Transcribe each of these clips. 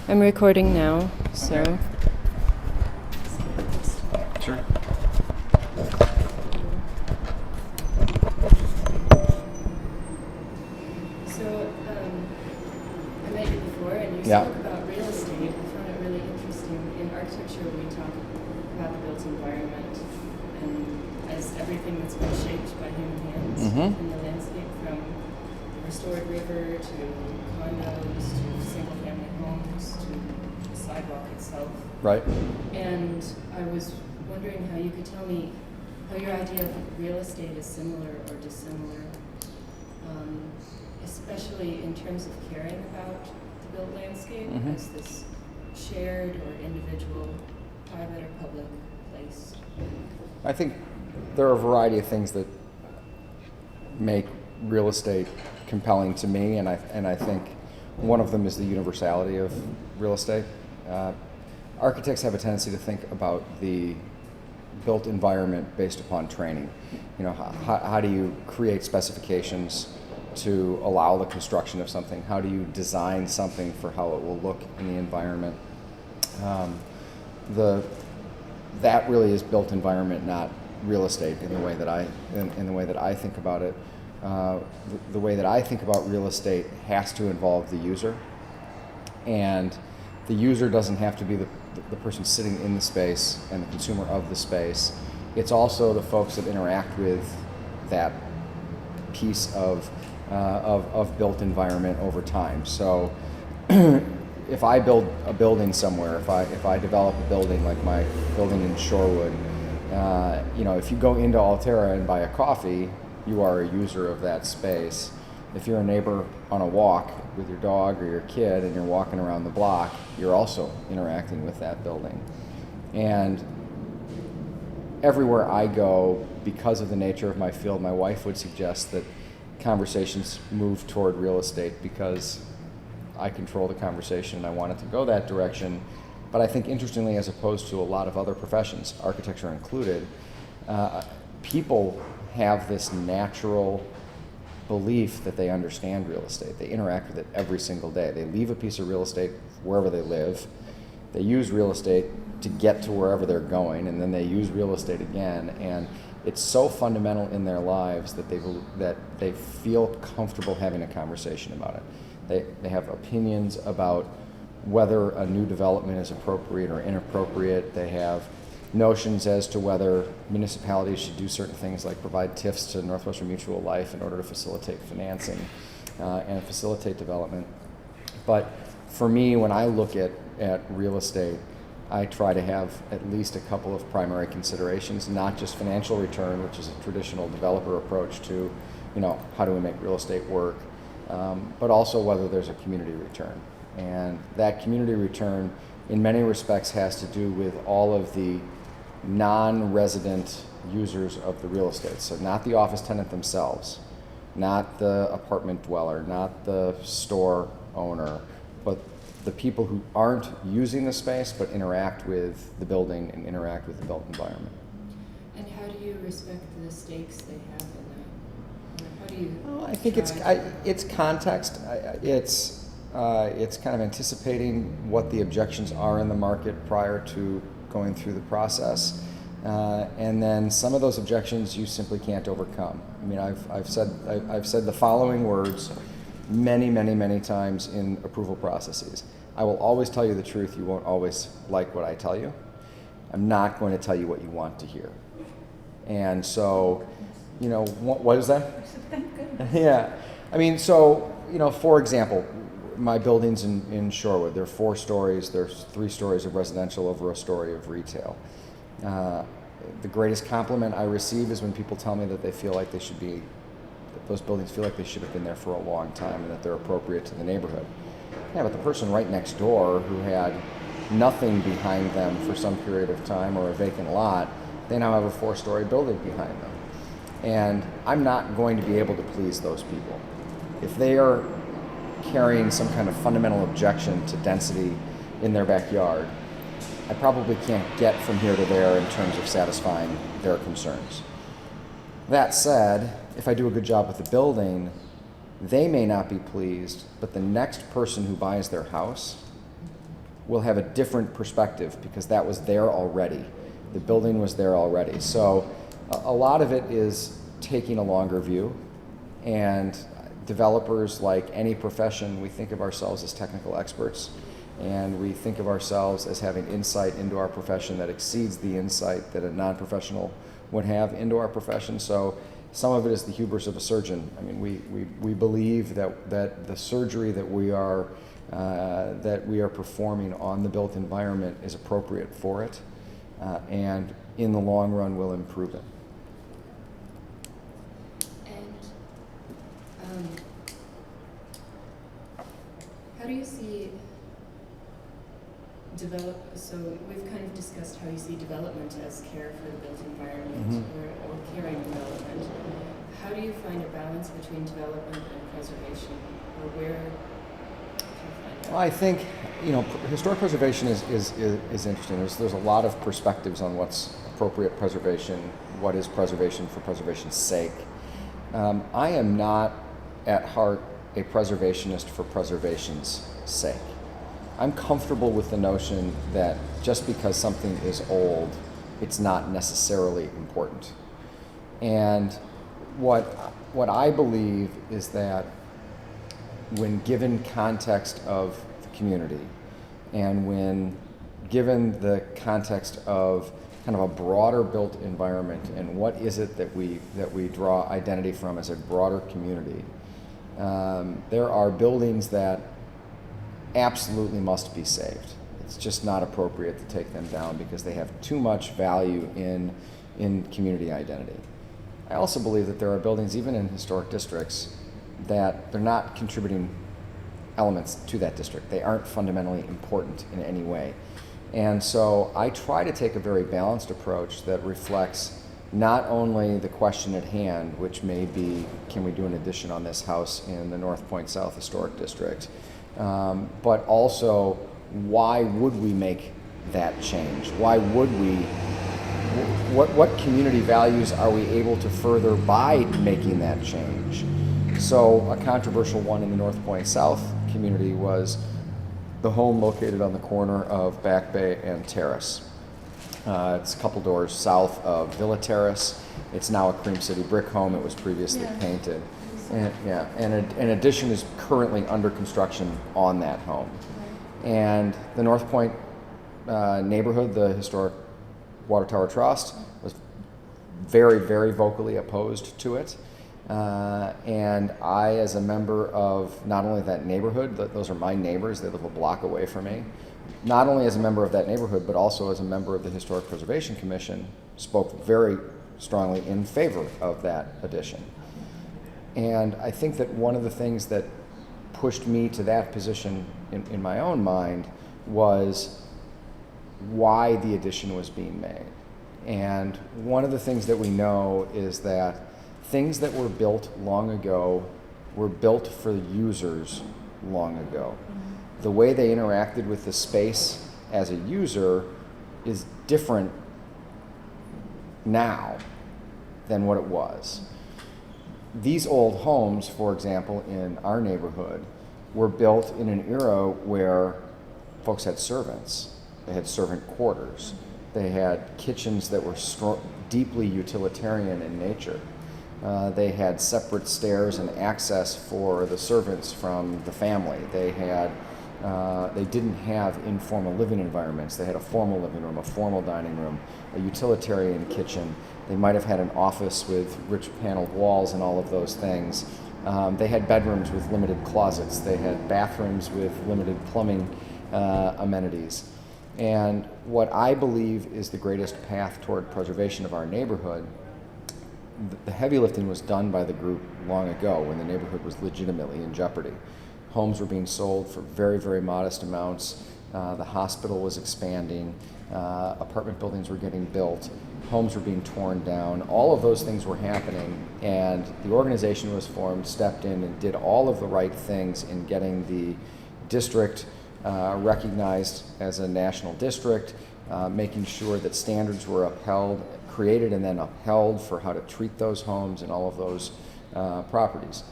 I'm recording now, so. Okay. Sure. So, I met you before, and you spoke about real estate. I found it really interesting. In architecture, we talk about the built environment and as everything that's been shaped by human hands in the landscape, from the restored river to condos to single-family homes to the sidewalk itself. Right. And I was wondering how you could tell me how your idea of real estate is similar or dissimilar, especially in terms of caring about the built landscape as this shared or individual, private or public place. I think there are a variety of things that make real estate compelling to me, and I think one of them is the universality of real estate. Architects have a tendency to think about the built environment based upon training. You know, how do you create specifications to allow the construction of something? How do you design something for how it will look in the environment? That really is built environment, not real estate in the way that I think about it. The way that I think about real estate has to involve the user, and the user doesn't have to be the person sitting in the space and the consumer of the space. It's also the folks that interact with that piece of built environment over time. So if I build a building somewhere, if I develop a building like my building in Shorewood, if you go into Altera and buy a coffee, you are a user of that space. If you're a neighbor on a walk with your dog or your kid and you're walking around the block, you're also interacting with that building. And everywhere I go, because of the nature of my field, my wife would suggest that conversations move toward real estate because I control the conversation and I want it to go that direction. But I think interestingly, as opposed to a lot of other professions, architecture included, people have this natural belief that they understand real estate. They interact with it every single day. They leave a piece of real estate wherever they live. They use real estate to get to wherever they're going, and then they use real estate again. And it's so fundamental in their lives that they feel comfortable having a conversation about it. They have opinions about whether a new development is appropriate or inappropriate. They have notions as to whether municipalities should do certain things like provide TIFs to Northwestern Mutual Life in order to facilitate financing and facilitate development. But for me, when I look at real estate, I try to have at least a couple of primary considerations, not just financial return, which is a traditional developer approach to, how do we make real estate work, but also whether there's a community return. And that community return, in many respects, has to do with all of the non-resident users of the real estate. So not the office tenant themselves, not the apartment dweller, not the store owner, but the people who aren't using the space but interact with the building and interact with the built environment. And how do you respect the stakes they have in that? Or how do you? Well, I think it's context. It's kind of anticipating what the objections are in the market prior to going through the process, and then some of those objections you simply can't overcome. I mean, I've said the following words many times in approval processes. I will always tell you the truth. You won't always like what I tell you. I'm not going to tell you what you want to hear. And so, what is that? Thank goodness. Yeah. I mean, so, for example, my buildings in Shorewood, there are 4 stories, there's 3 stories of residential over a story of retail. The greatest compliment I receive is when people tell me that they feel like those buildings feel like they should have been there for a long time and that they're appropriate to the neighborhood. Yeah, but the person right next door who had nothing behind them for some period of time or a vacant lot, they now have a 4-story building behind them. And I'm not going to be able to please those people. If they are carrying some kind of fundamental objection to density in their backyard, I probably can't get from here to there in terms of satisfying their concerns. That said, if I do a good job with the building, they may not be pleased, but the next person who buys their house will have a different perspective because that was there already. The building was there already. So a lot of it is taking a longer view, and developers, like any profession, we think of ourselves as technical experts, and we think of ourselves as having insight into our profession that exceeds the insight that a non-professional would have into our profession. So some of it is the hubris of a surgeon. I mean, we believe that the surgery that we are performing on the built environment is appropriate for it, and in the long run will improve it. And how do you see so we've kind of discussed how you see development as care for the built environment, or caring development. How do you find a balance between development and preservation, or where do you find that? Well, I think, historic preservation is interesting. There's a lot of perspectives on what's appropriate preservation, what is preservation for preservation's sake. I am not at heart a preservationist for preservation's sake. I'm comfortable with the notion that just because something is old, it's not necessarily important. And what I believe is that when given context of the community, and when given the context of kind of a broader built environment, and what is it that we draw identity from as a broader community, there are buildings that absolutely must be saved. It's just not appropriate to take them down because they have too much value in community identity. I also believe that there are buildings, even in historic districts, that they're not contributing elements to that district. They aren't fundamentally important in any way. And so I try to take a very balanced approach that reflects not only the question at hand, which may be, can we do an addition on this house in the North Point South Historic District, but also why would we make that change? Why would we? What community values are we able to further by making that change? So a controversial one in the North Point South community was the home located on the corner of Back Bay and Terrace. It's a couple doors south of Villa Terrace. It's now a Cream City brick home. It was previously painted. And an addition is currently under construction on that home. And the North Point neighborhood, the historic Water Tower Trust, was very, very vocally opposed to it. And I, as a member of not only that neighborhood, those are my neighbors, they live a block away from me, not only as a member of that neighborhood, but also as a member of the Historic Preservation Commission, spoke very strongly in favor of that addition. And I think that one of the things that pushed me to that position in my own mind was why the addition was being made. And one of the things that we know is that things that were built long ago were built for the users long ago. The way they interacted with the space as a user is different now than what it was. These old homes, for example, in our neighborhood, were built in an era where folks had servants. They had servant quarters. They had kitchens that were deeply utilitarian in nature. They had separate stairs and access for the servants from the family. They didn't have informal living environments. They had a formal living room, a formal dining room, a utilitarian kitchen. They might have had an office with rich paneled walls and all of those things. They had bedrooms with limited closets. They had bathrooms with limited plumbing amenities. And what I believe is the greatest path toward preservation of our neighborhood, the heavy lifting was done by the group long ago when the neighborhood was legitimately in jeopardy. Homes were being sold for very, very modest amounts. The hospital was expanding. Apartment buildings were getting built. Homes were being torn down. All of those things were happening, and the organization was formed, stepped in, and did all of the right things in getting the district recognized as a national district, making sure that standards were upheld, created and then upheld for how to treat those homes and all of those properties.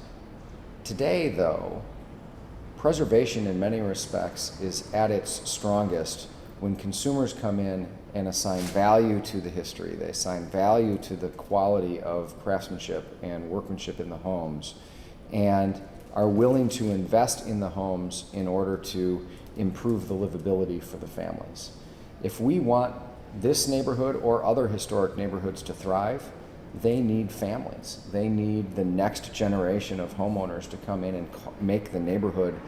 Today, though, preservation in many respects is at its strongest when consumers come in and assign value to the history. They assign value to the quality of craftsmanship and workmanship in the homes, and are willing to invest in the homes in order to improve the livability for the families. If we want this neighborhood or other historic neighborhoods to thrive, they need families. They need the next generation of homeowners to come in and make the neighborhood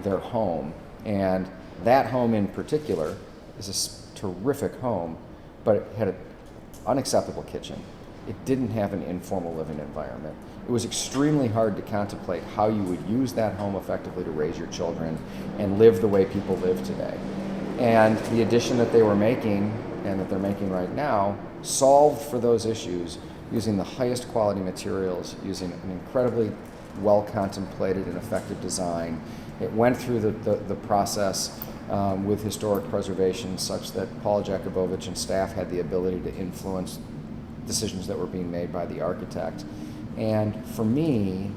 their home. And that home in particular is a terrific home, but it had an unacceptable kitchen. It didn't have an informal living environment. It was extremely hard to contemplate how you would use that home effectively to raise your children and live the way people live today. And the addition that they were making, and that they're making right now, solved for those issues using the highest quality materials, using an incredibly well contemplated and effective design. It went through the process with historic preservation such that Paul Jakubowicz and staff had the ability to influence decisions that were being made by the architect. And for me,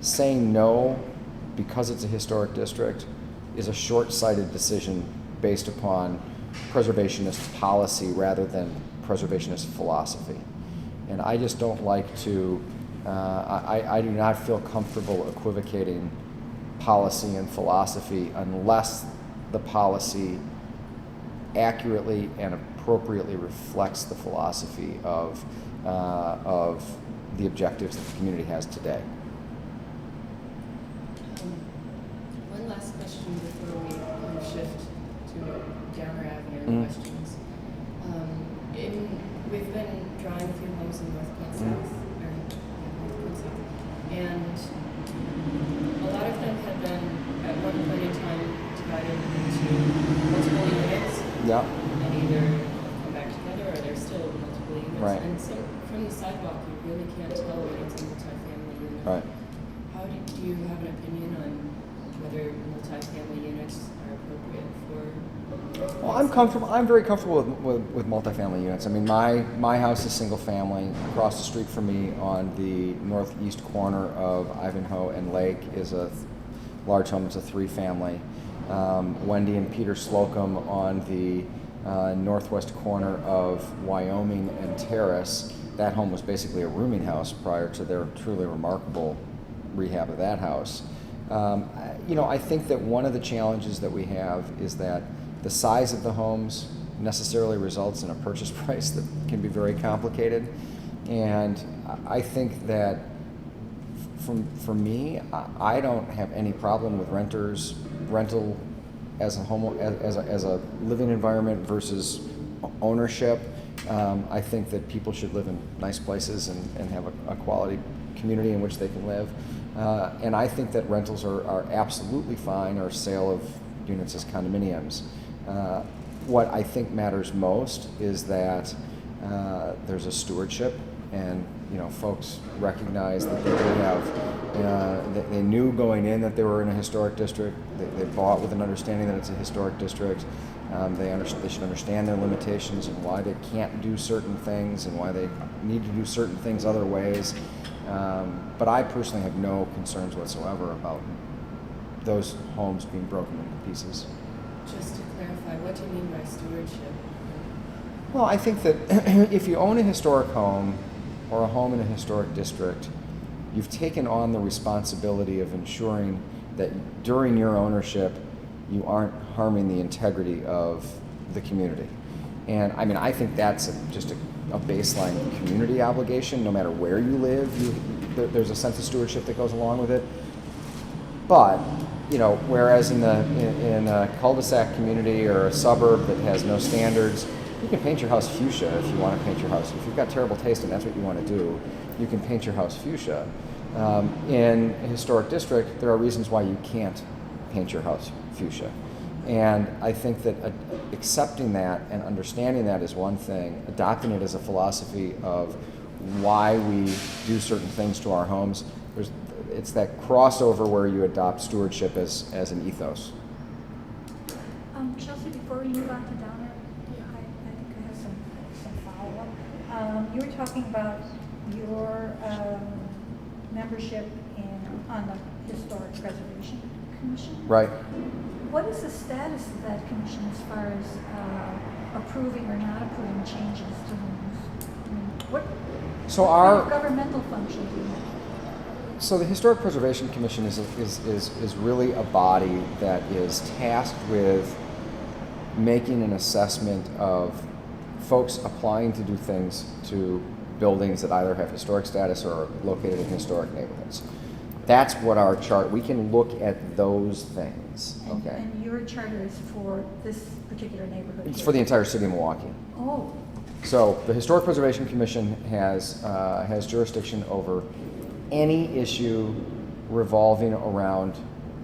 saying no because it's a historic district is a short-sighted decision based upon preservationist policy rather than preservationist philosophy. And I just don't like to, I do not feel comfortable equivocating policy and philosophy unless the policy accurately and appropriately reflects the philosophy of the objectives that the community has today. One last question before we shift to Downer Avenue questions. We've been drawing a few homes in North Point South, or North Point South, and a lot of them have been at one point in time divided into multiple units. Yeah. And either come back together or they're still multiple units. Right. And so from the sidewalk, you really can't tell when it's a multifamily unit. Right. How do you have an opinion on whether multifamily units are appropriate for? Well, I'm comfortable. I'm very comfortable with multifamily units. I mean, my house is single family. Across the street from me, on the northeast corner of Ivanhoe and Lake, is a large home. It's a 3-family. Wendy and Peter Slocum on the northwest corner of Wyoming and Terrace. That home was basically a rooming house prior to their truly remarkable rehab of that house. I think that one of the challenges that we have is that the size of the homes necessarily results in a purchase price that can be very complicated. And I think that for me, I don't have any problem with rental as a home, as a living environment versus ownership. I think that people should live in nice places and have a quality community in which they can live. And I think that rentals are absolutely fine, or sale of units as condominiums. What I think matters most is that there's a stewardship, and folks recognize that they have, they knew going in that they were in a historic district. They bought with an understanding that it's a historic district. They should understand their limitations and why they can't do certain things and why they need to do certain things other ways. But I personally have no concerns whatsoever about those homes being broken into pieces. Just to clarify, what do you mean by stewardship? Well, I think that if you own a historic home or a home in a historic district, you've taken on the responsibility of ensuring that during your ownership, you aren't harming the integrity of the community. And I mean, I think that's just a baseline community obligation. No matter where you live, there's a sense of stewardship that goes along with it. But whereas in a cul-de-sac community or a suburb that has no standards, you can paint your house fuchsia if you want to paint your house. If you've got terrible taste and that's what you want to do, you can paint your house fuchsia. In a historic district, there are reasons why you can't paint your house fuchsia. And I think that accepting that and understanding that is one thing. Adopting it as a philosophy of why we do certain things to our homes, it's that crossover where you adopt stewardship as an ethos. Chelsea, before we move on to Donna, I think I have some follow-up. You were talking about your membership on the Historic Preservation Commission? Right. What is the status of that commission as far as approving or not approving changes to homes? I mean, what kind of governmental function do you have? So the Historic Preservation Commission is really a body that is tasked with making an assessment of folks applying to do things to buildings that either have historic status or are located in historic neighborhoods. That's what our chart, we can look at those things, okay? And your charter is for this particular neighborhood? It's for the entire city of Milwaukee. Oh. So the Historic Preservation Commission has jurisdiction over any issue revolving around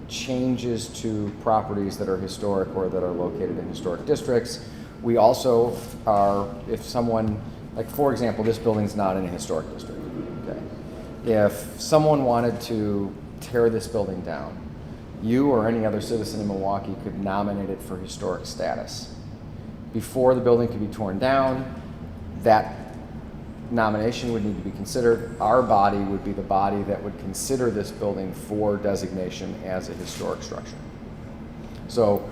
changes to properties that are historic or that are located in historic districts. We also are, if someone, like for example, this building's not in a historic district, okay? If someone wanted to tear this building down, you or any other citizen in Milwaukee could nominate it for historic status. Before the building could be torn down, that nomination would need to be considered. Our body would be the body that would consider this building for designation as a historic structure. So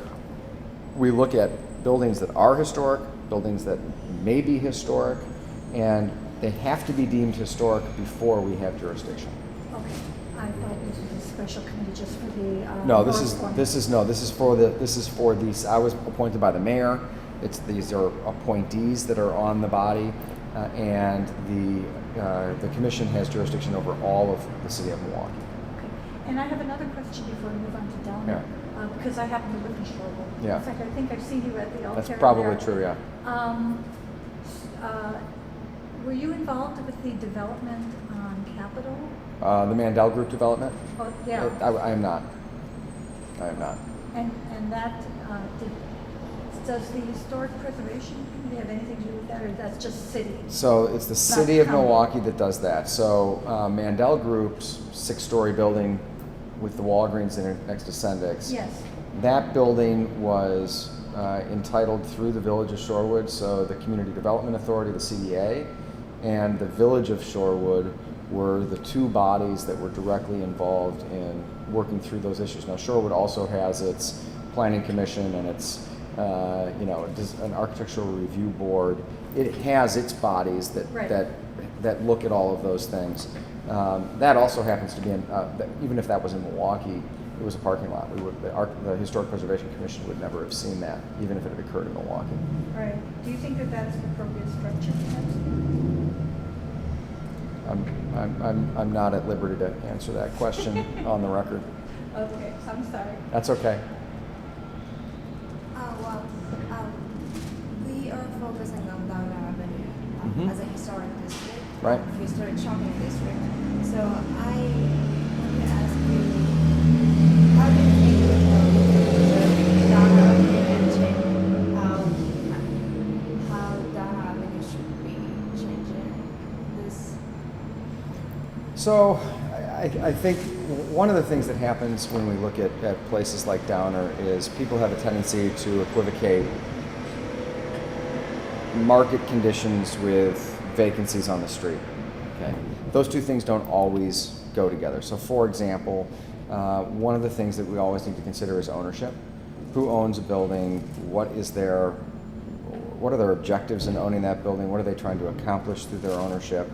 we look at buildings that are historic, buildings that may be historic, and they have to be deemed historic before we have jurisdiction. Okay, I thought this was a special committee just for the. No, this is for these. I was appointed by the mayor. These are appointees that are on the body, and the commission has jurisdiction over all of the city of Milwaukee. Okay, and I have another question before we move on to Delmer. Yeah. Because I happen to live in Shorewood. Yeah. In fact, I think I've seen you at the Altair. That's probably there. true, yeah. Were you involved with the development on Capitol? The Mandel Group development? Oh, yeah. I am not. I am not. And that, does the Historic Preservation Committee have anything to do with that, or that's just city? So it's the city of Milwaukee that does that. So Mandel Group's 6-story building with the Walgreens in it next to Sendik's. Yes. That building was entitled through the Village of Shorewood, so the Community Development Authority, the CDA, and the Village of Shorewood were the two bodies that were directly involved in working through those issues. Now, Shorewood also has its Planning Commission and its an architectural review board. It has its bodies that look at all of those things. That also happens to be even if that was in Milwaukee, it was a parking lot. The Historic Preservation Commission would never have seen that, even if it had occurred in Milwaukee. Right. Do you think that that's an appropriate structure? I'm not at liberty to answer that question on the record. Okay, I'm sorry. That's okay. We are focusing on Downer Avenue as a historic district, Right. historic shopping district. So I want to ask you, how do you think the Downer Avenue change, how Downer Avenue should be changing this? So I think one of the things that happens when we look at places like Downer is people have a tendency to equivocate market conditions with vacancies on the street. Okay, those two things don't always go together. So for example, one of the things that we always need to consider is ownership. Who owns a building? What are their objectives in owning that building? What are they trying to accomplish through their ownership?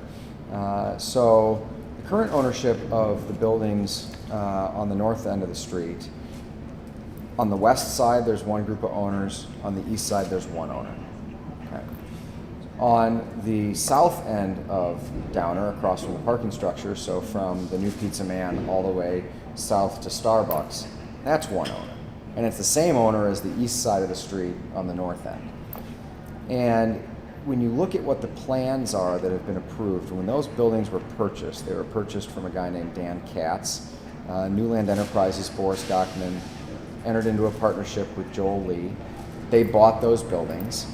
So the current ownership of the buildings on the north end of the street, on the west side there's one group of owners, on the east side there's one owner. Okay. On the south end of Downer, across from the parking structure, so from the new Pizza Man all the way south to Starbucks, that's one owner. And it's the same owner as the east side of the street on the north end. And when you look at what the plans are that have been approved, when those buildings were purchased, they were purchased from a guy named Dan Katz. Newland Enterprises, Boris Gochman, entered into a partnership with Joel Lee. They bought those buildings.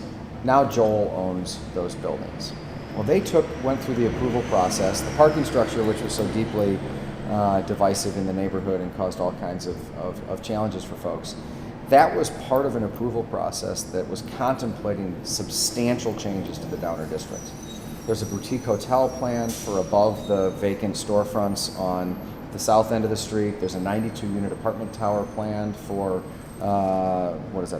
Now Joel owns those buildings. Well, they went through the approval process. The parking structure, which was so deeply divisive in the neighborhood and caused all kinds of challenges for folks, that was part of an approval process that was contemplating substantial changes to the Downer district. There's a boutique hotel planned for above the vacant storefronts on the south end of the street. There's a 92-unit apartment tower planned for,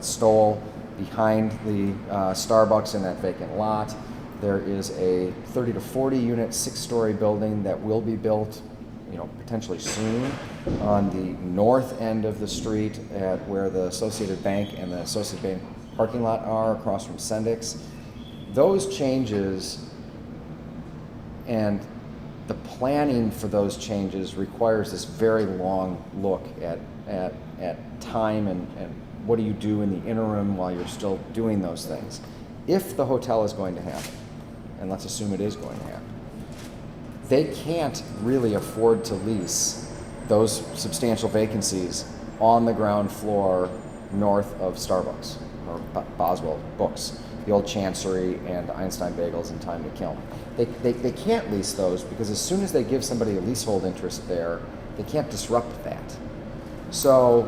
Stoll, behind the Starbucks in that vacant lot. There is a 30 to 40 unit 6-story building that will be built, potentially soon on the north end of the street at where the Associated Bank and the Associated Bank parking lot are across from Sendik's. Those changes and the planning for those changes requires this very long look at time and what do you do in the interim while you're still doing those things. If the hotel is going to happen, and let's assume it is going to happen, they can't really afford to lease those substantial vacancies on the ground floor north of Starbucks or Boswell Books, the old Chancery and Einstein Bagels and Time to Kill. They can't lease those because as soon as they give somebody a leasehold interest there, they can't disrupt that. So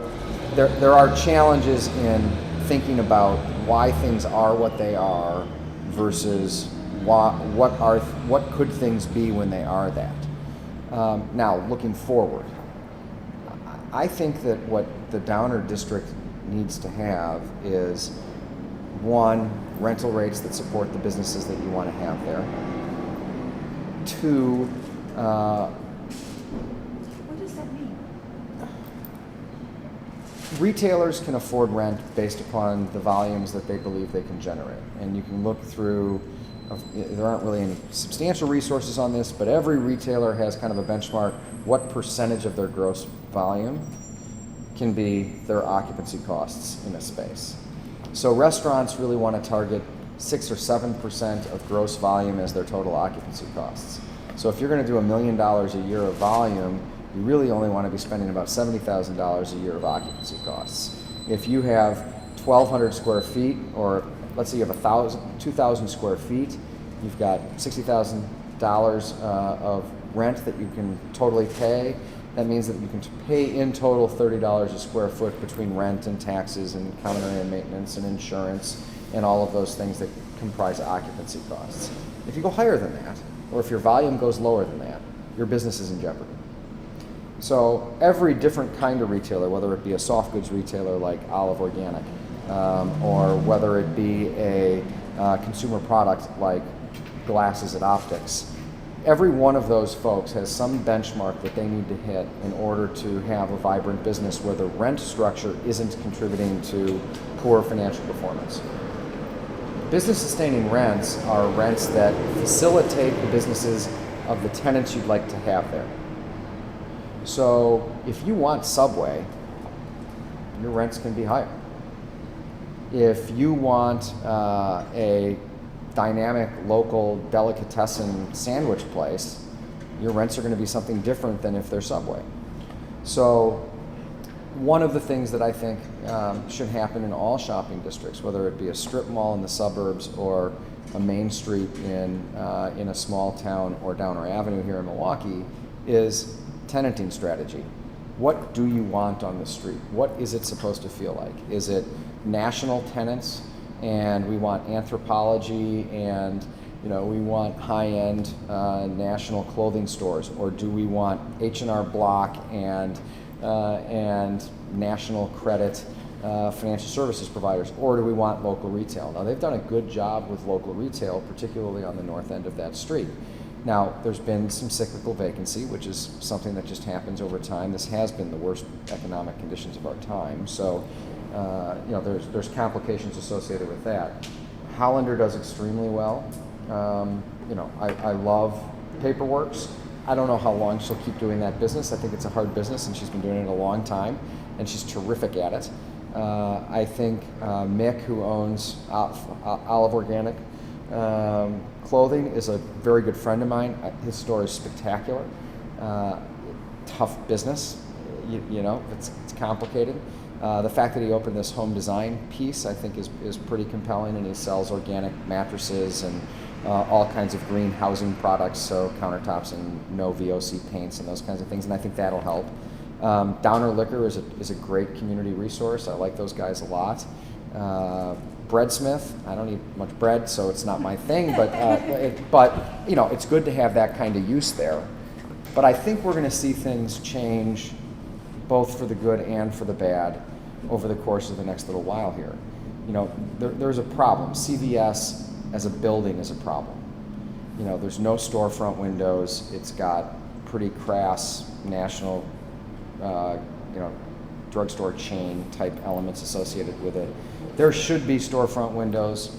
there are challenges in thinking about why things are what they are versus what could things be when they are that. Now, looking forward, I think that what the Downer District needs to have is, one, rental rates that support the businesses that you want to have there. Two, What does that mean? retailers can afford rent based upon the volumes that they believe they can generate. And you can look through, there aren't really any substantial resources on this, but every retailer has kind of a benchmark. What percentage of their gross volume can be their occupancy costs in a space? So restaurants really want to target 6 or 7% of gross volume as their total occupancy costs. So if you're going to do $1 million a year of volume, you really only want to be spending about $70,000 a year of occupancy costs. If you have 1,200 square feet, or let's say you have 2,000 square feet, you've got $60,000 of rent that you can totally pay. That means that you can pay in total $30 a square foot between rent and taxes and common area maintenance and insurance and all of those things that comprise occupancy costs. If you go higher than that, or if your volume goes lower than that, your business is in jeopardy. So every different kind of retailer, whether it be a soft goods retailer like Olive Organic, or whether it be a consumer product like glasses at Optics, every one of those folks has some benchmark that they need to hit in order to have a vibrant business where the rent structure isn't contributing to poor financial performance. Business sustaining rents are rents that facilitate the businesses of the tenants you'd like to have there. So if you want Subway, your rents can be higher. If you want a dynamic local delicatessen sandwich place, your rents are going to be something different than if they're Subway. So one of the things that I think should happen in all shopping districts, whether it be a strip mall in the suburbs or a main street in a small town or Downer Avenue here in Milwaukee, is tenanting strategy. What do you want on the street? What is it supposed to feel like? Is it national tenants and we want Anthropologie and we want high-end national clothing stores, or do we want H&R Block and national credit financial services providers, or do we want local retail? Now, they've done a good job with local retail, particularly on the north end of that street. Now, there's been some cyclical vacancy, which is something that just happens over time. This has been the worst economic conditions of our time, so there's complications associated with that. Hollander does extremely well. I love Paperworks. I don't know how long she'll keep doing that business. I think it's a hard business, and she's been doing it a long time, and she's terrific at it. I think Mick, who owns Olive Organic Clothing, is a very good friend of mine. His store is spectacular. Tough business, it's complicated. The fact that he opened this home design piece, I think, is pretty compelling, and he sells organic mattresses and all kinds of green housing products, so countertops and no VOC paints and those kinds of things, and I think that'll help. Downer Liquor is a great community resource. I like those guys a lot. Breadsmith, I don't eat much bread, so it's not my thing, but it's good to have that kind of use there. But I think we're going to see things change both for the good and for the bad over the course of the next little while here. You know, there's a problem. CVS as a building is a problem. You know, there's no storefront windows. It's got pretty crass national, drugstore chain type elements associated with it. There should be storefront windows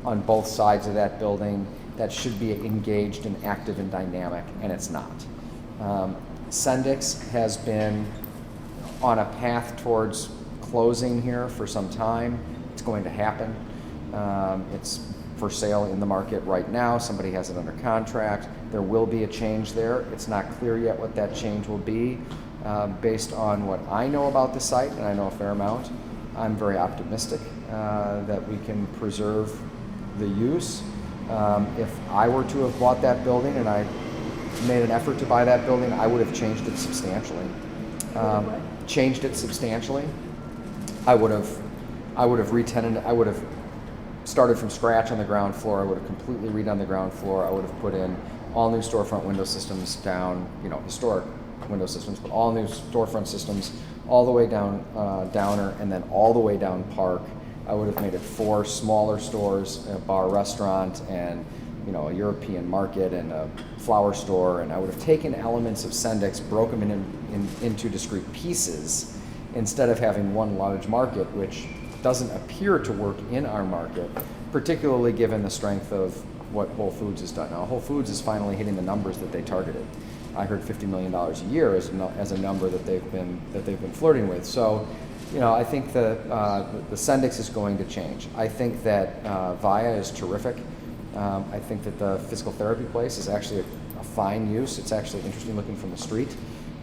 on both sides of that building that should be engaged and active and dynamic, and it's not. Sendix has been on a path towards closing here for some time. It's going to happen. It's for sale in the market right now. Somebody has it under contract. There will be a change there. It's not clear yet what that change will be. Based on what I know about the site, and I know a fair amount, I'm very optimistic that we can preserve the use. If I were to have bought that building and I made an effort to buy that building, I would have changed it substantially. Changed it substantially. I would have re-tenanted. I would have started from scratch on the ground floor. I would have completely redone the ground floor. I would have put in all new storefront window systems down, historic window systems, but all new storefront systems all the way down Downer and then all the way down Park. I would have made it 4 smaller stores, a bar restaurant and a European market and a flower store, and I would have taken elements of Sendix, broke them into discrete pieces instead of having one large market, which doesn't appear to work in our market, particularly given the strength of what Whole Foods has done. Now, Whole Foods is finally hitting the numbers that they targeted. I heard $50 million a year as a number that they've been flirting with. So, I think the Sendix is going to change. I think that Via is terrific. I think that the physical therapy place is actually a fine use. It's actually interesting looking from the street.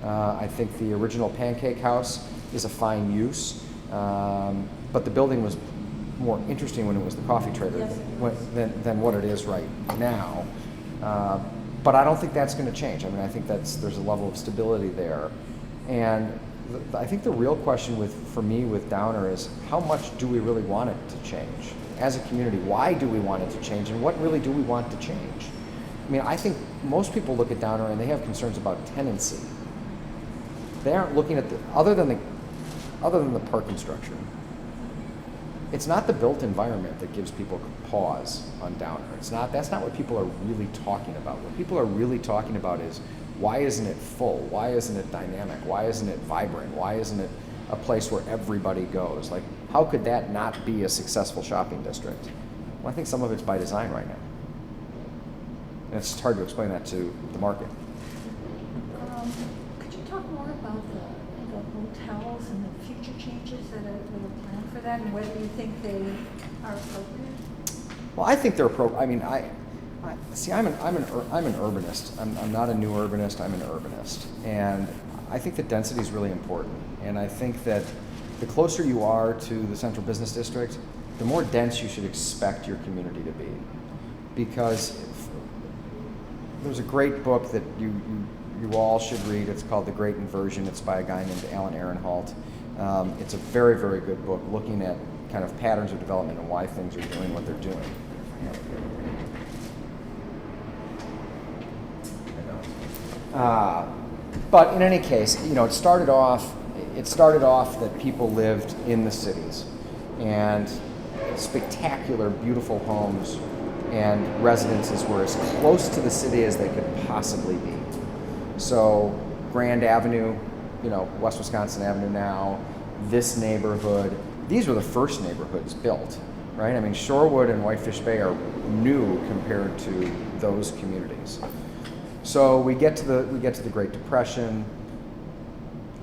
I think the original Pancake House is a fine use, but the building was more interesting when it was the coffee trader than what it is right now. But I don't think that's going to change. I mean, I think there's a level of stability there. And I think the real question for me with Downer is how much do we really want it to change? As a community, why do we want it to change, and what really do we want to change? I mean, I think most people look at Downer and they have concerns about tenancy. They aren't looking at other than the parking structure. It's not the built environment that gives people pause on Downer. That's not what people are really talking about. What people are really talking about is why isn't it full? Why isn't it dynamic? Why isn't it vibrant? Why isn't it a place where everybody goes? Like, how could that not be a successful shopping district? Well, I think some of it's by design right now. And it's just hard to explain that to the market. Could you talk more about the hotels and the future changes that are planned for that, and whether you think they are appropriate? Well, I think they're appropriate. I mean, I'm an urbanist. I'm not a new urbanist. I'm an urbanist, and I think that density is really important. And I think that the closer you are to the central business district, the more dense you should expect your community to be. Because there's a great book that you all should read. It's called The Great Inversion. It's by a guy named Alan Ehrenholt. It's a very, very good book looking at kind of patterns of development and why things are doing what they're doing. But in any case, it started off that people lived in the cities, and spectacular, beautiful homes and residences were as close to the city as they could possibly be. So Grand Avenue, West Wisconsin Avenue now, this neighborhood, these were the first neighborhoods built, right? I mean, Shorewood and Whitefish Bay are new compared to those communities. So we get to the Great Depression.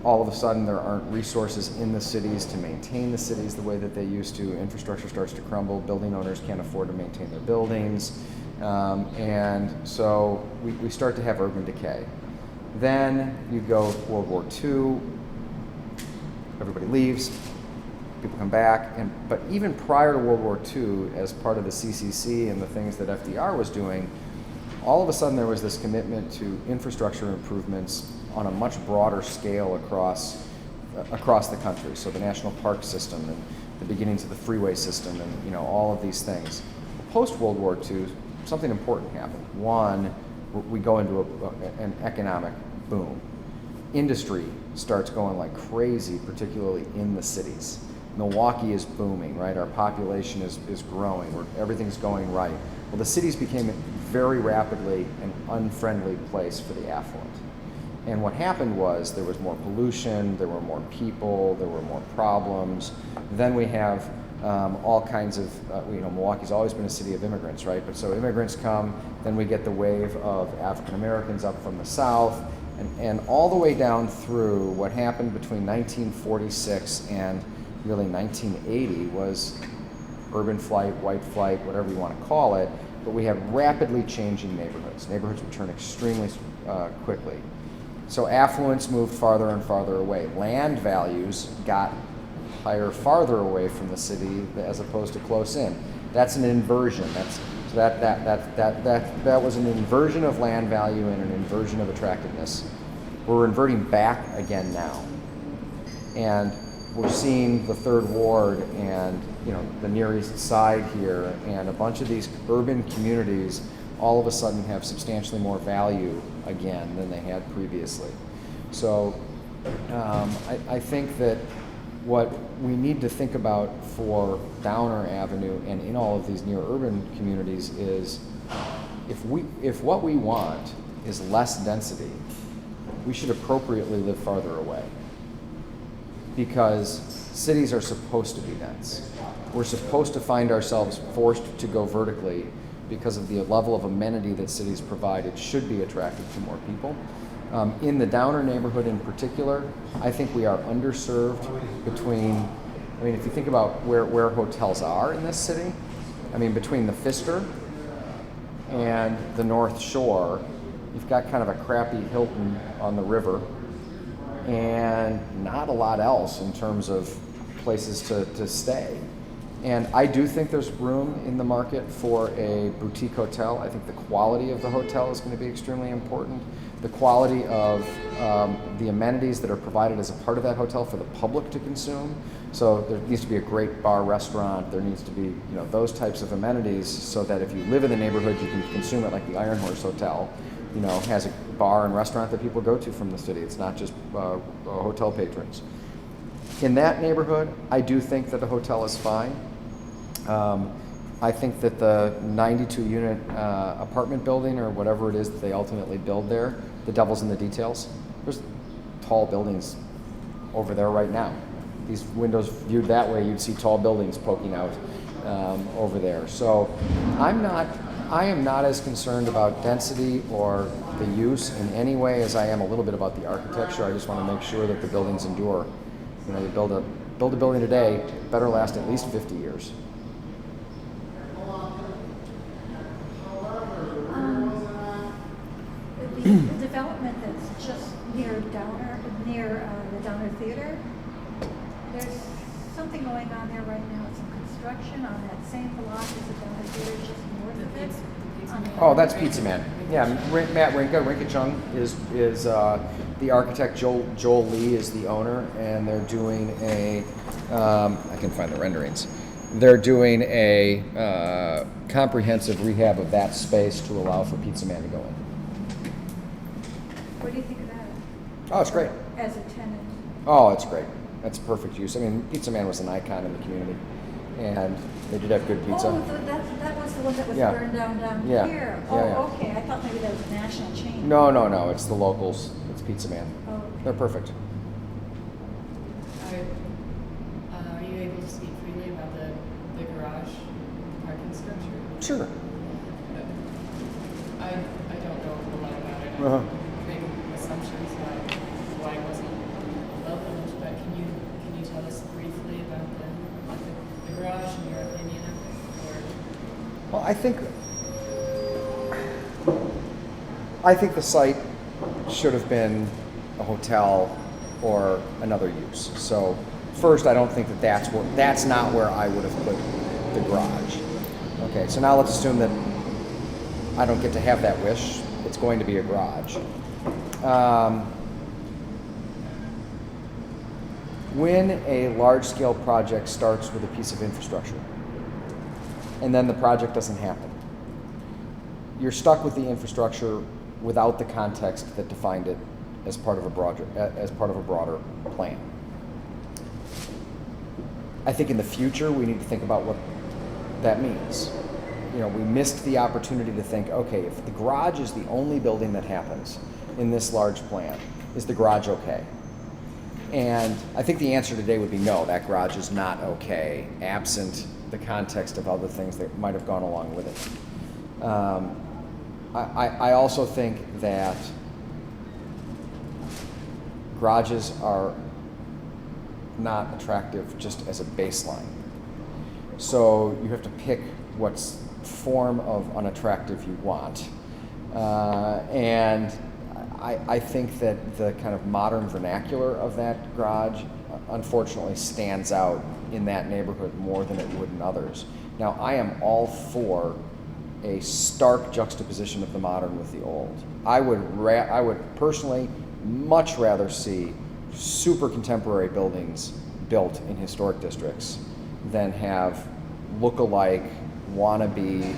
All of a sudden, there aren't resources in the cities to maintain the cities the way that they used to. Infrastructure starts to crumble. Building owners can't afford to maintain their buildings. And so we start to have urban decay. Then you go World War II. Everybody leaves. People come back. But even prior to World War II, as part of the CCC and the things that FDR was doing, all of a sudden there was this commitment to infrastructure improvements on a much broader scale across the country. So the national park system and the beginnings of the freeway system and all of these things. Post World War II, something important happened. One, we go into an economic boom. Industry starts going like crazy, particularly in the cities. Milwaukee is booming, right? Our population is growing, everything's going right. Well, the cities became very rapidly an unfriendly place for the affluent. And what happened was there was more pollution, there were more people, there were more problems. Then we have all kinds of, Milwaukee's always been a city of immigrants, right? But so immigrants come, then we get the wave of African Americans up from the South, and all the way down through what happened between 1946 and really 1980 was urban flight, white flight, whatever you want to call it, but we have rapidly changing neighborhoods. Neighborhoods would turn extremely quickly. So affluence moved farther and farther away. Land values got higher farther away from the city as opposed to close in. That's an inversion. That was an inversion of land value and an inversion of attractiveness. We're inverting back again now. And we're seeing the Third Ward and the Near East Side here and a bunch of these urban communities all of a sudden have substantially more value again than they had previously. So I think that what we need to think about for Downer Avenue and in all of these near urban communities is if what we want is less density, we should appropriately live farther away. Because cities are supposed to be dense. We're supposed to find ourselves forced to go vertically because of the level of amenity that cities provide. It should be attractive to more people. In the Downer neighborhood in particular, I think we are underserved between, if you think about where hotels are in this city, between the Pfister and the North Shore, you've got kind of a crappy Hilton on the river and not a lot else in terms of places to stay. And I do think there's room in the market for a boutique hotel. I think the quality of the hotel is going to be extremely important. The quality of the amenities that are provided as a part of that hotel for the public to consume. So there needs to be a great bar restaurant. There needs to be those types of amenities so that if you live in the neighborhood, you can consume it like the Iron Horse Hotel. Has a bar and restaurant that people go to from the city. It's not just hotel patrons. In that neighborhood, I do think that a hotel is fine. I think that the 92-unit apartment building or whatever it is that they ultimately build there, the devil's in the details. There's tall buildings over there right now. These windows viewed that way, you'd see tall buildings poking out over there. So I am not as concerned about density or the use in any way as I am a little bit about the architecture. I just want to make sure that the buildings endure. You build a building today, better last at least 50 years. The development that's just near the Downer Theater, there's something going on there right now. Some construction on that same block as the Downer Theater, just north of it. Oh, that's Pizza Man. Yeah, Matt Rinka Chung is the architect. Joel Lee is the owner, and they're doing I can find the renderings. They're doing a comprehensive rehab of that space to allow for Pizza Man to go in. What do you think of that? Oh, it's great. As a tenant? Oh, it's great. That's perfect use. Pizza Man was an icon in the community, and they did have good pizza. Oh, that was the one that was burned down Yeah. here. Yeah. Okay. I thought maybe that was a national chain. No. It's the locals. It's Pizza Man. Oh, okay. They're perfect. Are you able to speak freely about the garage parking structure? Sure. I don't know a lot about it. Uh-huh. Make assumptions about why it wasn't welcomed, but can you tell us briefly about the garage and your opinion of it? Or Well, I think the site should have been a hotel or another use. So first, I don't think that's not where I would have put the garage. Okay, so now let's assume that I don't get to have that wish. It's going to be a garage. When a large-scale project starts with a piece of infrastructure, and then the project doesn't happen, you're stuck with the infrastructure without the context that defined it as part of a broader plan. I think in the future we need to think about what that means. You know, we missed the opportunity to think, okay, if the garage is the only building that happens in this large plan, is the garage okay? And I think the answer today would be no, that garage is not okay, absent the context of other things that might have gone along with it. I also think that garages are not attractive just as a baseline. So you have to pick what form of unattractive you want. And I think that the kind of modern vernacular of that garage unfortunately stands out in that neighborhood more than it would in others. Now, I am all for a stark juxtaposition of the modern with the old. I would personally much rather see super contemporary buildings built in historic districts than have look-alike, wannabe,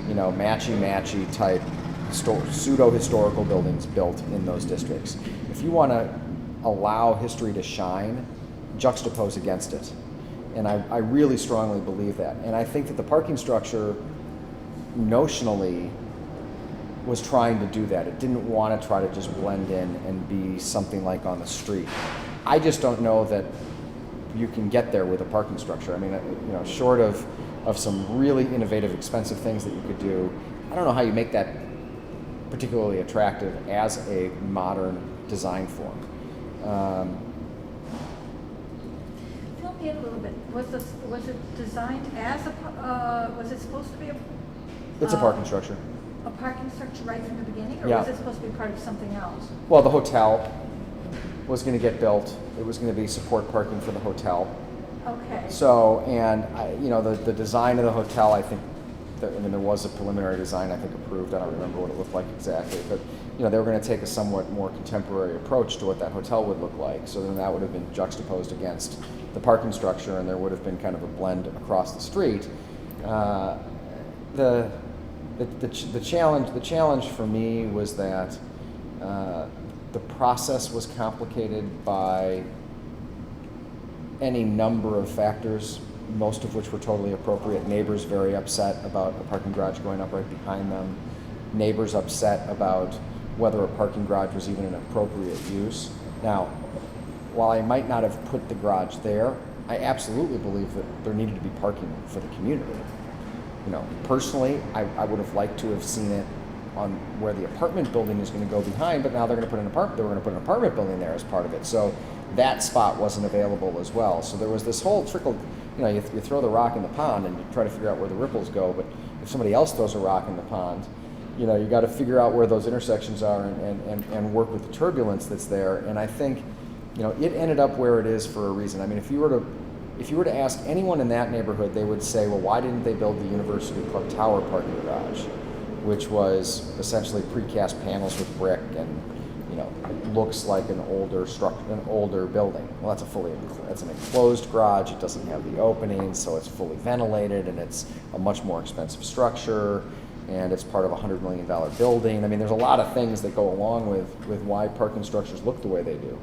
matchy-matchy type pseudo-historical buildings built in those districts. If you want to allow history to shine, juxtapose against it. And I really strongly believe that. And I think that the parking structure notionally was trying to do that. It didn't want to try to just blend in and be something like on the street. I just don't know that you can get there with a parking structure. I mean, short of some really innovative, expensive things that you could do, I don't know how you make that particularly attractive as a modern design form. Fill me in a little bit. Was it designed as was it supposed to be a? It's a parking structure. A parking structure right from the beginning, or Yeah. was it supposed to be part of something else? Well, the hotel was going to get built. It was going to be support parking for the hotel. Okay. So, and the design of the hotel, I think, there was a preliminary design, I think, approved. I don't remember what it looked like exactly, but they were going to take a somewhat more contemporary approach to what that hotel would look like. So then that would have been juxtaposed against the parking structure, and there would have been kind of a blend across the street. The challenge for me was that the process was complicated by any number of factors, most of which were totally appropriate. Neighbors very upset about a parking garage going up right behind them. Neighbors upset about whether a parking garage was even an appropriate use. Now, while I might not have put the garage there, I absolutely believe that there needed to be parking for the community. Personally, I would have liked to have seen it on where the apartment building is going to go behind, but now they're going to put an apartment building there as part of it. So that spot wasn't available as well. So there was this whole trickle, you throw the rock in the pond and you try to figure out where the ripples go, but if somebody else throws a rock in the pond, you got to figure out where those intersections are and work with the turbulence that's there. And I think, it ended up where it is for a reason. I mean, if you were to ask anyone in that neighborhood, they would say, well, why didn't they build the University Club Tower parking garage, which was essentially precast panels with brick and, looks like an older building. Well, that's an enclosed garage. It doesn't have the openings, so it's fully ventilated, and it's a much more expensive structure, and it's part of a $100 million building. I mean, there's a lot of things that go along with why parking structures look the way they do.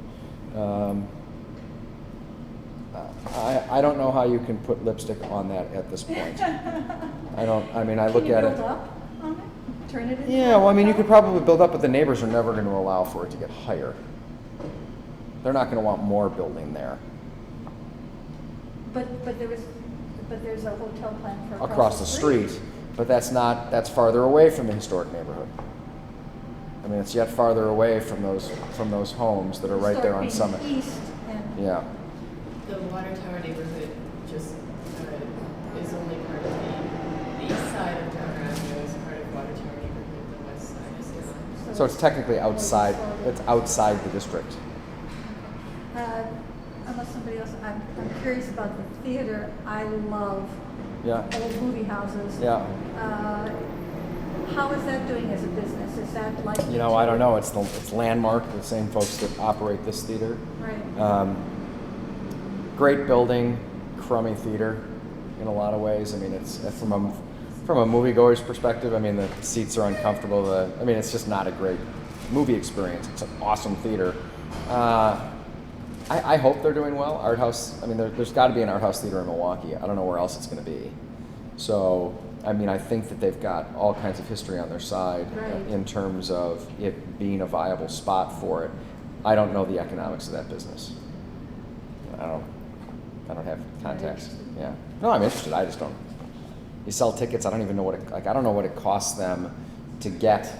I don't know how you can put lipstick on that at this point. I look at it. Can you build up on it? Turn it into Yeah, well, I mean, you could probably build up, but the neighbors are never going to allow for it to get higher. They're not going to want more building there. But there's a hotel plan for Across the street, but that's farther away from the historic neighborhood. I mean, it's yet farther away from those homes that are right there on Summit. East and Yeah. The Water Tower neighborhood just is only part of the east side of Downer Avenue is part of Water Tower neighborhood, the west side is not. So it's technically outside. It's outside the district. unless somebody else, I'm curious about the theater. I love Yeah. old movie houses. Yeah. How is that doing as a business? Is that like? I don't know. It's Landmark, the same folks that operate this theater. Right. Great building, crummy theater in a lot of ways. I mean, it's from a moviegoer's perspective. I mean, the seats are uncomfortable. It's just not a great movie experience. It's an awesome theater. I hope they're doing well. Art house. I mean, there's got to be an art house theater in Milwaukee. I don't know where else it's going to be. So, I mean, I think that they've got all kinds of history on their side in terms of it being a viable spot for it. I don't know the economics of that business. I don't have contacts. Yeah. No, I'm interested. I just don't. You sell tickets. I don't even know what it, like. I don't know what it costs them to get,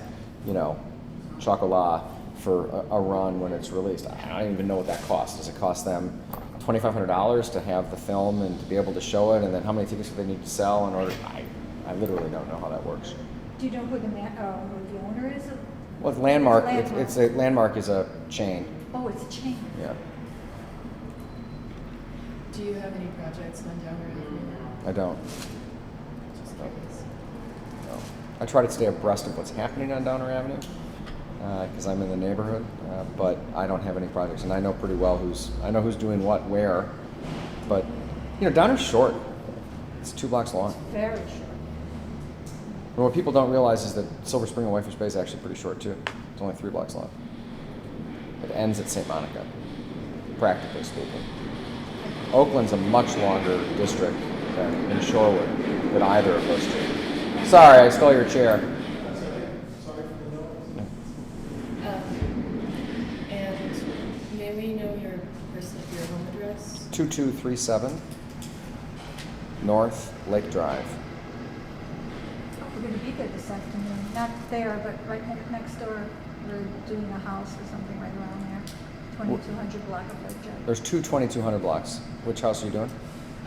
Chocolat for a run when it's released. I don't even know what that costs. Does it cost them $2,500 to have the film and to be able to show it, and then how many tickets do they need to sell in order? I literally don't know how that works. Do you know who the owner is? Well, Landmark. It's a Landmark is a chain. Oh, it's a chain. Yeah. Do you have any projects on Downer Avenue? I don't. Just curious. No. I try to stay abreast of what's happening on Downer Avenue because I'm in the neighborhood, but I don't have any projects, and I know pretty well who's doing what where. But Downer's short. It's 2 blocks long. Very short. But what people don't realize is that Silver Spring and Whitefish Bay is actually pretty short too. It's only 3 blocks long. It ends at St. Monica, practically speaking. Oakland's a much longer district than Shorewood, than either of those two. Sorry, I stole your chair. And may we know your home address? 2237 North Lake Drive. We're going to be there this afternoon. Not there, but right next door. We're doing a house or something right around there. 2200 block of Lake Drive. There's two 2200 blocks. Which house are you doing?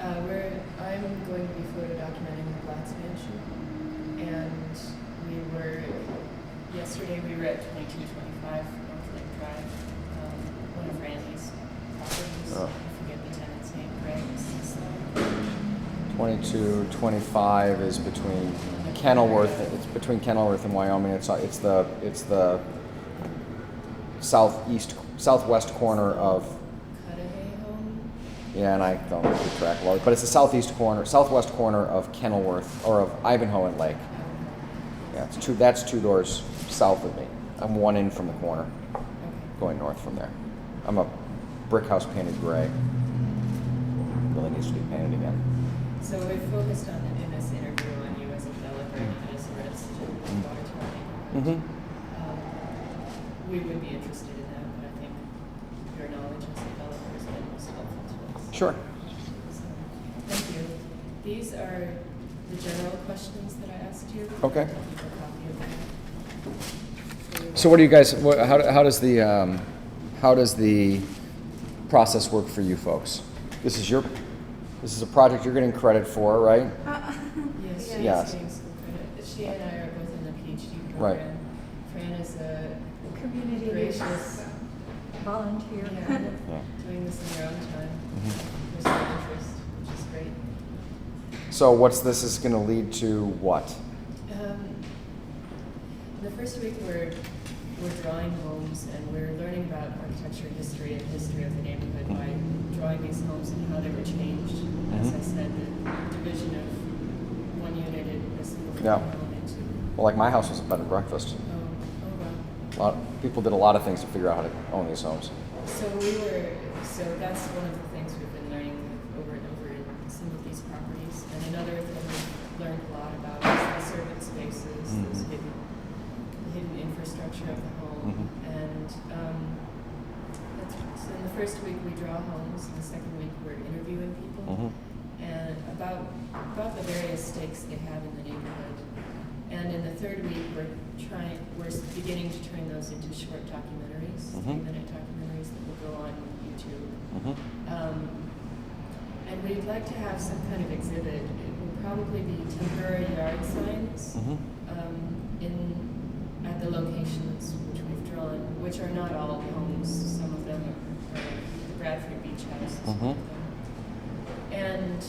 I'm going to be photo documenting the Blatz Mansion, and yesterday we were at 2225 North Lake Drive, one of Randy's properties. Oh. I forget the tenant's name, Greg. 2225 is between Kenilworth. It's between Kenilworth and Wyoming. It's the southwest corner of. Yeah, and I don't keep track of all it, but it's the southwest corner of Kenilworth, or of Ivanhoe and Lake. Yeah, that's 2 doors south of me. I'm 1 in from the corner, going north from there. I'm a brick house painted gray. Really needs to be painted again. So we focused in this interview on you as a developer and as a resident of Watertown. Mm-hmm. We would be interested in that, but I think your knowledge as a developer has been most helpful to us. Sure. So, thank you. These are the general questions that I asked you. Okay. I'll keep a copy of them. So what do you guys? How does the process work for you folks? This is a project you're getting credit for, right? Yes, she Yes. is getting some credit. She and I are both in the PhD program. Right. Fran is a Community gracious volunteer. Yeah. Yeah. doing this in your own time. Mm-hmm. There's some interest, which is great. So this is going to lead to what? The first week we're drawing homes and we're learning about architecture history and history of the neighborhood by drawing these homes and how they were changed. As I said, the division of one unit in a single family home into. Well, like my house was a bed and breakfast. Wow. People did a lot of things to figure out how to own these homes. So that's one of the things we've been learning over and over in some of these properties. And another thing we've learned a lot about is the servant spaces, the hidden infrastructure of the home. And so in the first week we draw homes, in the second week we're interviewing people and about the various stakes they have in the neighborhood. And in the third week we're beginning to turn those into short documentaries, 3-minute documentaries that will go on YouTube. And we'd like to have some kind of exhibit. It will probably be temporary yard signs at the locations which we've drawn, which are not all homes. Some of them are the Bradford Beach House. And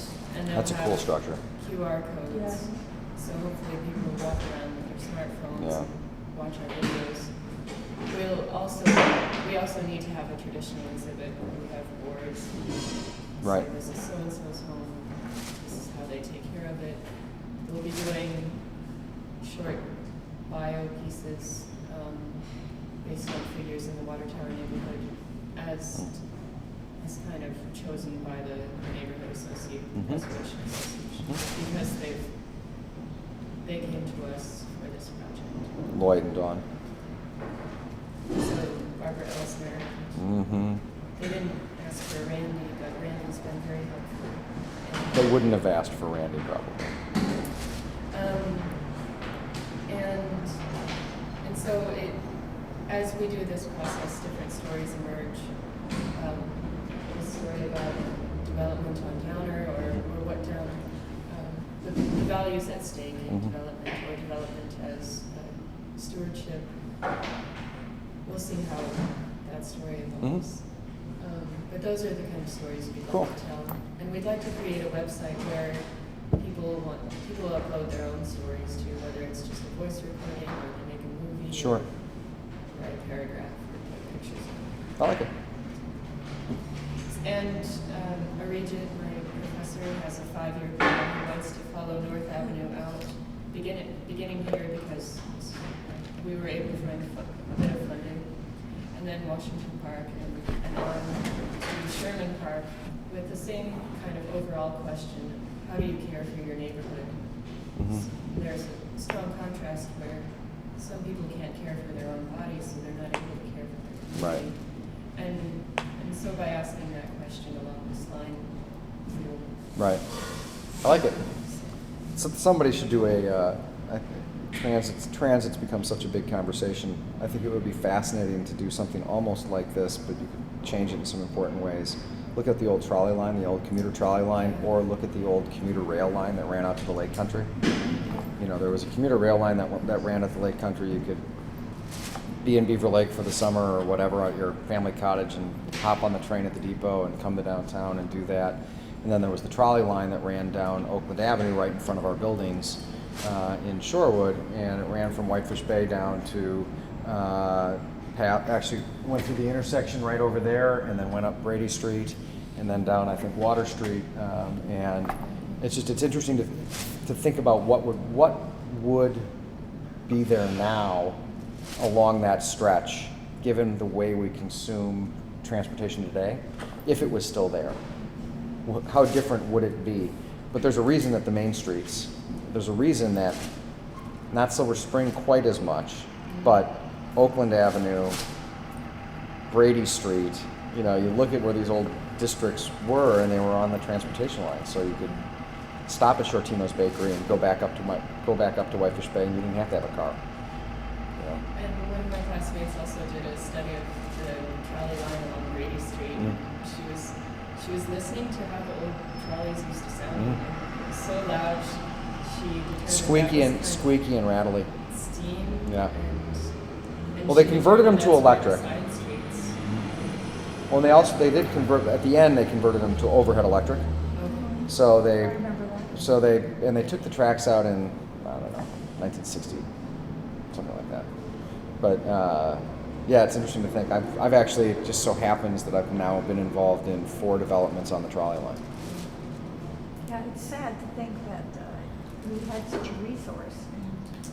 they'll That's a have cool structure. QR codes. Yes. So hopefully people will walk around with their smartphones and watch our videos. We also need to have a traditional exhibit where we have boards. Right. So this is so-and-so's home. This is how they take care of it. We'll be doing short bio pieces based on figures in the Water Tower neighborhood as kind of chosen by the neighborhood association, preservation association, because they came to us for this project. Lloyd and Dawn. So Barbara Ellsner. They didn't ask for Randy, but Randy's been very helpful. They wouldn't have asked for Randy, probably. And so as we do this process, different stories emerge. A story about development on Downer, or what Downer, the values at stake in development, or development as stewardship. We'll see how that story evolves. But those are the kind of stories we'd like to tell. And we'd like to create a website where people upload their own stories to, whether it's just a voice recording or they make a movie. Sure. Or write a paragraph or put pictures. I like it. And Regent, my professor, has a 5-year plan. He wants to follow North Avenue out, beginning here because we were able to find a bit of funding, and then Washington Park, and on to Sherman Park with the same kind of overall question: how do you care for your neighborhood? There's a strong contrast where some people can't care for their own bodies, so they're not able to care for their community. And so by asking that question along this line, Right. I like it. So somebody should do transit's become such a big conversation. I think it would be fascinating to do something almost like this, but you could change it in some important ways. Look at the old trolley line, the old commuter trolley line, or look at the old commuter rail line that ran out to the Lake Country. You know, there was a commuter rail line that ran at the Lake Country. You could be in Beaver Lake for the summer or whatever at your family cottage and hop on the train at the depot and come to downtown and do that. And then there was the trolley line that ran down Oakland Avenue right in front of our buildings in Shorewood, and it ran from Whitefish Bay down to actually went through the intersection right over there and then went up Brady Street and then down, I think, Water Street. And it's interesting to think about what would be there now along that stretch, given the way we consume transportation today, if it was still there. How different would it be? But there's a reason that the main streets, there's a reason that not Silver Spring quite as much, but Oakland Avenue, Brady Street, you know, you look at where these old districts were and they were on the transportation line, so you could stop at Shortino's Bakery and go back up to Whitefish Bay, and you didn't have to have a car. You know? And one of my classmates also did a study of the trolley line along Brady Street. She was listening to how the old trolleys used to sound. It was so loud. She determined Squeaky and rattly. Steam. Yeah. And Well, they converted them to electric. Side streets. Well, they did convert at the end. They converted them to overhead electric. Okay. So I remember that. they took the tracks out in, I don't know, 1960, something like that. But yeah, it's interesting to think. I've actually, it just so happens that I've now been involved in 4 developments on the trolley line. Yeah, it's sad to think that we had such a resource.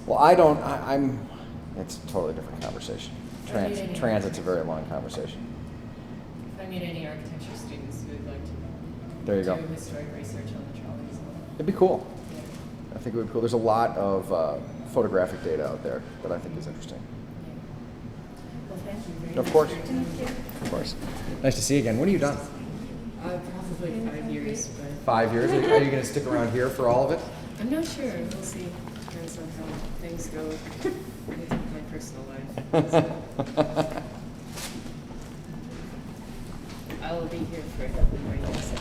Well, it's a totally different conversation. Transit's a very long conversation. If I meet any architecture students who would like to There you go. do historic research on the trolleys. It'd be cool. Yeah. I think it would be cool. There's a lot of photographic data out there that I think is interesting. Well, thank you very Of much course. for your time. Of course. Nice to see you again. When are you done? Probably 5 years, but 5 years? Are you going to stick around here for all of it? I'm not sure. We'll see. Depends on how things go with my personal life. So. I will be here for a couple more years.